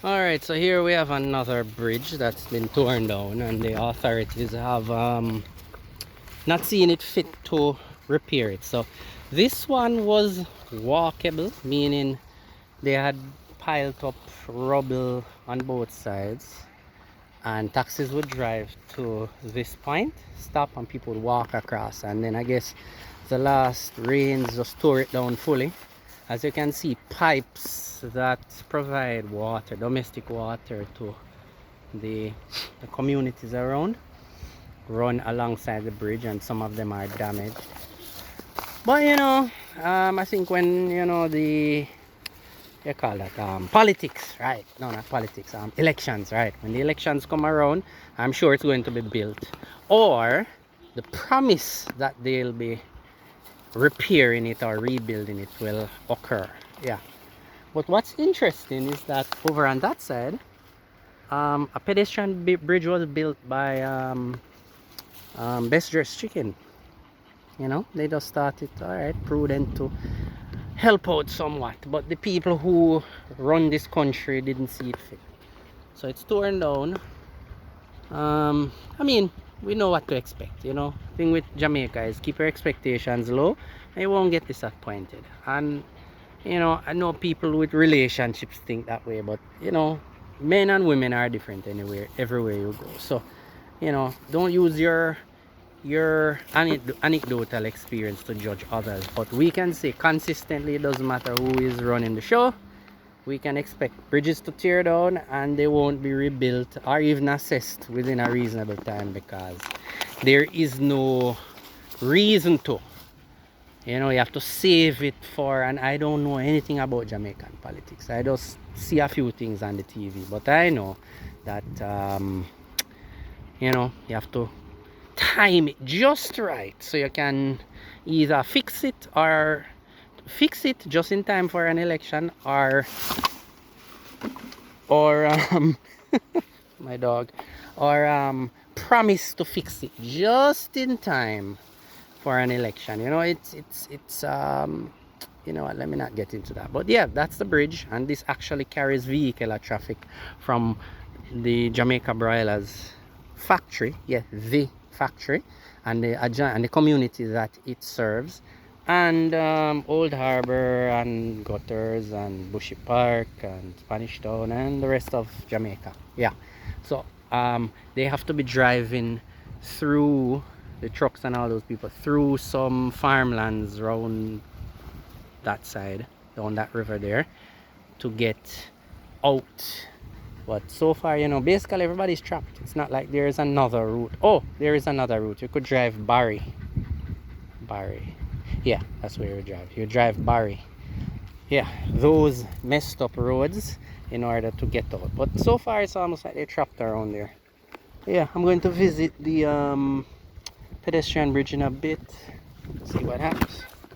Alright, so here we have another bridge that's been torn down, and the authorities have not seen it fit to repair it. So this one was walkable, meaning they had piled up rubble on both sides, and taxis would drive to this point, stop, and people would walk across. And then I guess the last rains just tore it down fully. As you can see, pipes that provide water, domestic water, to the communities around run alongside the bridge, and some of them are damaged. But I think when the you call that politics, right? No, not politics, elections, right? When the elections come around, I'm sure it's going to be built, or the promise that they'll be repairing it or rebuilding it will occur. Yeah. But what's interesting is that over on that side, a pedestrian bridge was built by Best Dressed Chicken. They just started, all right, prudent to help out somewhat, but the people who run this country didn't see it fit. So it's torn down. I mean, we know what to expect. Thing with Jamaica is keep your expectations low and you won't get disappointed. And I know people with relationships think that way, but men and women are different anywhere, everywhere you go. So don't use your anecdotal experience to judge others, but we can say consistently, it doesn't matter who is running the show, we can expect bridges to tear down, and they won't be rebuilt or even assessed within a reasonable time, because there is no reason to. You have to save it for, and I don't know anything about Jamaican politics. I just see a few things on the TV, but I know that you have to time it just right, so you can either fix it just in time for an election, or my dog, or promise to fix it just in time for an election. It's what, let me not get into that. But yeah, that's the bridge, and this actually carries vehicular traffic from the Jamaica Broilers factory, yeah, the factory, and the community that it serves, and Old Harbor and Gutters and Bushy Park and Spanish Town and the rest of Jamaica. Yeah, so they have to be driving through, the trucks and all those people, through some farmlands around that side, down that river there, to get out. But so far, basically everybody's trapped. It's not like there's another route. Oh, there is another route. You could drive Barry. Yeah, that's where you drive. You drive Barry. Yeah, those messed up roads in order to get out. But so far, it's almost like they're trapped around there. Yeah, I'm going to visit the pedestrian bridge in a bit. See what happens.